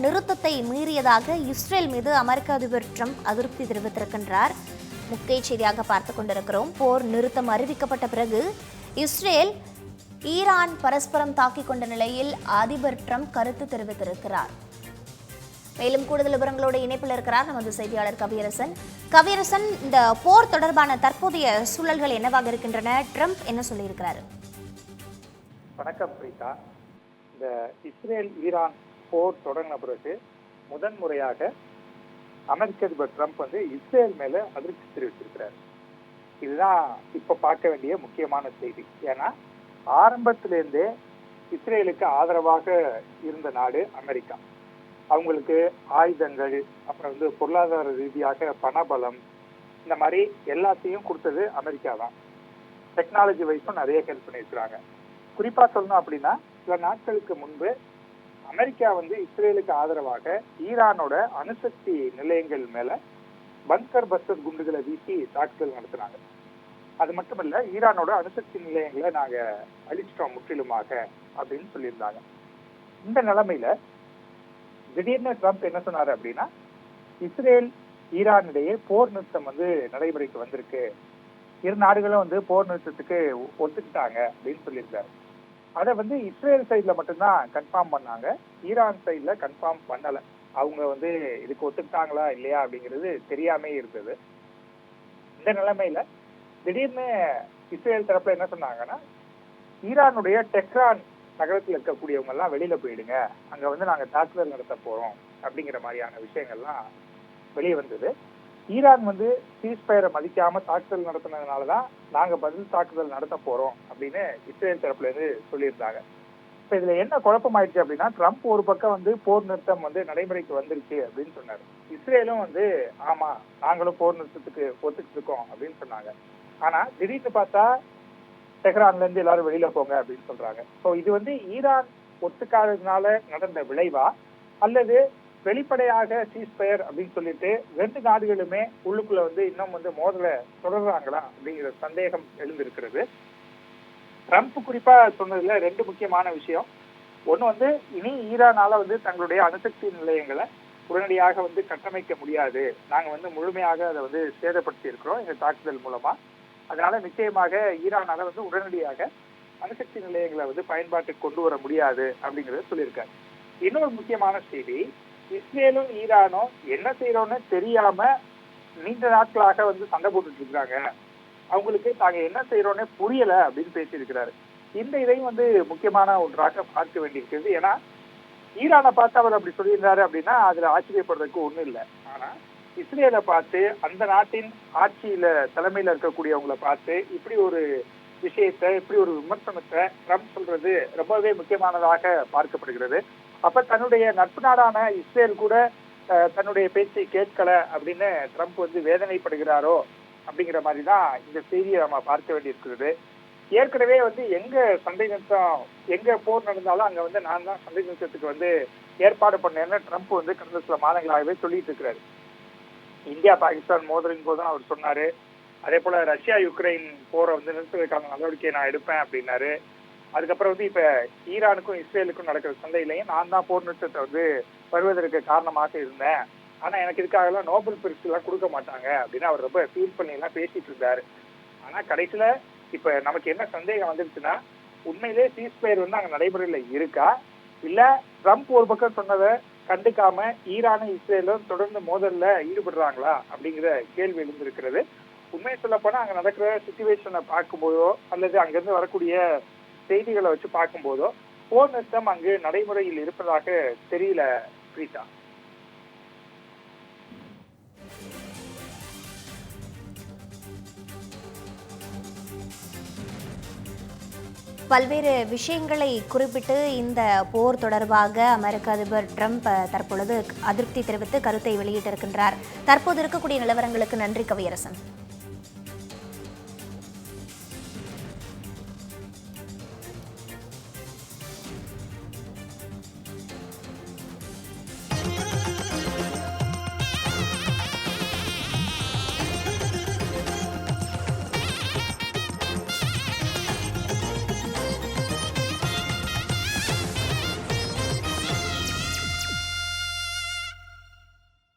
நிறுத்தத்தை மீறியதாக இஸ்ரேல் மீது அமெரிக்க அதிபர் ட்ரம்ப் அதிருப்தி தெரிவித்திருக்கின்றார். முக்கிய செய்தியாக பார்த்துக் கொண்டிருக்கிறோம். போர் நிறுத்தம் அறிவிக்கப்பட்ட பிறகு இஸ்ரேல் ஈரான் பரஸ்பரம் தாக்கிக் கொண்ட நிலையில் அதிபர் ட்ரம்ப் கருத்து தெரிவித்திருக்கிறார். மேலும் கூடுதல் விவரங்களோடு இணைப்பில் இருக்கிறார் நமது செய்தியாளர் கவியரசன். கவியரசன், இந்த போர் தொடர்பான தற்போதைய சூழல்கள் என்னவாக இருக்கின்றன? ட்ரம்ப் என்ன சொல்லியிருக்கிறார்? வணக்கம் பிரீதா. இந்த இஸ்ரேல் ஈரான் போர் தொடங்கின பிறகு முதன்முறையாக அமெரிக்க அதிபர் ட்ரம்ப் இஸ்ரேல் மேல அதிருப்தி தெரிவித்திருக்கிறார். இதுதான் இப்ப பார்க்க வேண்டிய முக்கியமான செய்தி. ஏன்னா ஆரம்பத்திலிருந்தே இஸ்ரேலுக்கு ஆதரவாக இருந்த நாடு அமெரிக்கா. அவங்களுக்கு ஆயுதங்கள், அப்புறம் பொருளாதார ரீதியாக பணபலம், இந்த மாதிரி எல்லாத்தையும் கொடுத்தது அமெரிக்கா தான். டெக்னாலஜி வைஸும் நிறைய ஹெல்ப் பண்ணியிருக்கிறாங்க. குறிப்பா சொல்லணும் அப்படின்னா, சில நாட்களுக்கு முன்பு அமெரிக்கா இஸ்ரேலுக்கு ஆதரவாக ஈரானோட அணுசக்தி நிலையங்கள் மேல பங்கர் பஸ்டர் குண்டுகளை வீசி தாக்குதல் நடத்தினாங்க. அது மட்டுமல்ல, ஈரானோட அணுசக்தி நிலையங்களை நாங்க அழிச்சிட்டோம் முற்றிலுமாக அப்படின்னு சொல்லியிருந்தாங்க. இந்த நிலைமையில திடீர்னு ட்ரம்ப் என்ன சொன்னாரு அப்படின்னா, இஸ்ரேல் ஈரான் இடையே போர் நிறுத்தம் நடைமுறைக்கு வந்திருக்கு, இரு நாடுகளும் போர் நிறுத்தத்துக்கு ஒத்துக்கிட்டாங்க அப்படின்னு சொல்லியிருக்காரு. அதை இஸ்ரேல் சைட்ல மட்டும்தான் கன்ஃபார்ம் பண்ணாங்க, ஈரான் சைட்ல கன்ஃபார்ம் பண்ணல. அவங்க இதுக்கு ஒத்துக்கிட்டாங்களா இல்லையா அப்படிங்கிறது தெரியாமே இருந்தது. இந்த நிலைமையில திடீர்னு இஸ்ரேல் தரப்புல என்ன சொன்னாங்கன்னா, ஈரானுடைய டெஹ்ரான் நகரத்தில் இருக்கக்கூடியவங்க எல்லாம் வெளியில போயிடுங்க, அங்க நாங்க தாக்குதல் நடத்த போறோம் அப்படிங்கிற மாதிரியான விஷயங்கள்லாம் வெளியே வந்தது. ஈரான் சீஸ்ஃபயரை மதிக்காம தாக்குதல் நடத்தினதுனாலதான் நாங்க பதில் தாக்குதல் நடத்த போறோம் அப்படின்னு இஸ்ரேல் தரப்புல இருந்து சொல்லியிருந்தாங்க. இப்ப இதுல என்ன குழப்பமாயிடுச்சு அப்படின்னா, ட்ரம்ப் ஒரு பக்கம் போர் நிறுத்தம் நடைமுறைக்கு வந்துருச்சு அப்படின்னு சொன்னாரு. இஸ்ரேலும் ஆமா நாங்களும் போர் நிறுத்தத்துக்கு ஒத்துக்கிட்டு இருக்கோம் அப்படின்னு சொன்னாங்க. ஆனா திடீர்னு பார்த்தா டெஹ்ரான்ல இருந்து எல்லாரும் வெளியில போங்க அப்படின்னு சொல்றாங்க. ஸோ இது ஈரான் ஒத்துக்காததுனால நடந்த விளைவா, அல்லது வெளிப்படையாக சீஸ்ஃபயர் அப்படின்னு சொல்லிட்டு ரெண்டு நாடுகளுமே உள்ளுக்குள்ள இன்னும் மோதலை தொடர்றாங்களா அப்படிங்கிற சந்தேகம் எழுந்திருக்கிறது. ட்ரம்ப் குறிப்பா சொன்னதுல ரெண்டு முக்கியமான விஷயம். ஒண்ணு இனி ஈரானால தங்களுடைய அணுசக்தி நிலையங்களை உடனடியாக கட்டமைக்க முடியாது, நாங்க முழுமையாக அதை சேதப்படுத்தி இருக்கிறோம் எங்க தாக்குதல் மூலமா, அதனால நிச்சயமாக ஈரானால உடனடியாக அணுசக்தி நிலையங்களை பயன்பாட்டுக்கு கொண்டு வர முடியாது அப்படிங்கறத சொல்லியிருக்காரு. இன்னொரு முக்கியமான செய்தி, இஸ்ரேலும் ஈரானும் என்ன செய்யறோம்னு தெரியாம நீண்ட நாட்களாக சண்டை போட்டுட்டு இருக்காங்க, அவங்களுக்கு நாங்க என்ன செய்யறோம்னு புரியல அப்படின்னு பேசியிருக்கிறாரு. இந்த இதையும் முக்கியமான ஒன்றாக பார்க்க வேண்டியிருக்கிறது. ஏன்னா ஈரானை பார்த்து அவர் அப்படி சொல்லியிருந்தாரு அப்படின்னா அதுல ஆச்சரியப்படுறதுக்கு ஒண்ணும் இல்லை. ஆனா இஸ்ரேலை பார்த்து, அந்த நாட்டின் ஆட்சியில தலைமையில இருக்கக்கூடியவங்களை பார்த்து இப்படி ஒரு விஷயத்தை, இப்படி ஒரு விமர்சனத்தை ட்ரம்ப் சொல்றது ரொம்பவே முக்கியமானதாக பார்க்கப்படுகிறது. அப்ப தன்னுடைய நட்பு நாடான இஸ்ரேல் கூட தன்னுடைய பேச்சை கேட்கல அப்படின்னு ட்ரம்ப் வேதனைப்படுகிறாரோ அப்படிங்கிற மாதிரி தான் இந்த செய்தியை நம்ம பார்க்க வேண்டியிருக்கிறது. ஏற்கனவே எங்க சண்டை நிறுத்தம், எங்க போர் நடந்தாலும் அங்க நான் தான் சண்டை நிறுத்தத்துக்கு ஏற்பாடு பண்ணேன்னு ட்ரம்ப் கடந்த சில மாதங்களாகவே சொல்லிட்டு இருக்கிறாரு. இந்தியா பாகிஸ்தான் மோதலின் போதும் அவர் சொன்னாரு. அதே போல ரஷ்யா யுக்ரைன் போரை நிறுத்துவதற்கான நடவடிக்கையை நான் எடுப்பேன் அப்படின்னாரு. அதுக்கப்புறம் இப்ப ஈரானுக்கும் இஸ்ரேலுக்கும் நடக்கிற சண்டையிலையும் நான் தான் போர் நிறுத்தத்தை வருவதற்கு காரணமாக இருந்தேன், ஆனா எனக்கு இதுக்காக எல்லாம் நோபல் பரிசு எல்லாம் கொடுக்க மாட்டாங்க அப்படின்னு அவர் ரொம்ப ஃபீல் பண்ணி எல்லாம் பேசிட்டு இருந்தாரு. ஆனா கடைசியில இப்ப நமக்கு என்ன சந்தேகம் வந்துருச்சுன்னா, உண்மையிலே சீஸ்ஃபயர் அங்க நடைமுறையில இருக்கா, இல்ல ட்ரம்ப் ஒரு பக்கம் சொன்னதை கண்டுக்காம ஈரானும் இஸ்ரேலும் தொடர்ந்து மோதல்ல ஈடுபடுறாங்களா அப்படிங்கிற கேள்வி எழுந்திருக்கிறது. உண்மையை சொல்ல போனா அங்க நடக்கிற சிச்சுவேஷனை பார்க்கும்போதோ, அல்லது அங்கிருந்து வரக்கூடிய செய்திகளை வச்சு பார்க்கும்போதோ போர் நிறுத்தம் அங்கு நடைமுறையில் இருப்பதாக தெரியல பிரீதா. பல்வேறு விஷயங்களை குறிப்பிட்டு இந்த போர் தொடர்பாக அமெரிக்க அதிபர் ட்ரம்ப் தற்பொழுது அதிருப்தி தெரிவித்து கருத்தை வெளியிட்டிருக்கின்றார். தற்போது இருக்கக்கூடிய நிலவரங்களுக்கு நன்றி கவியரசன்.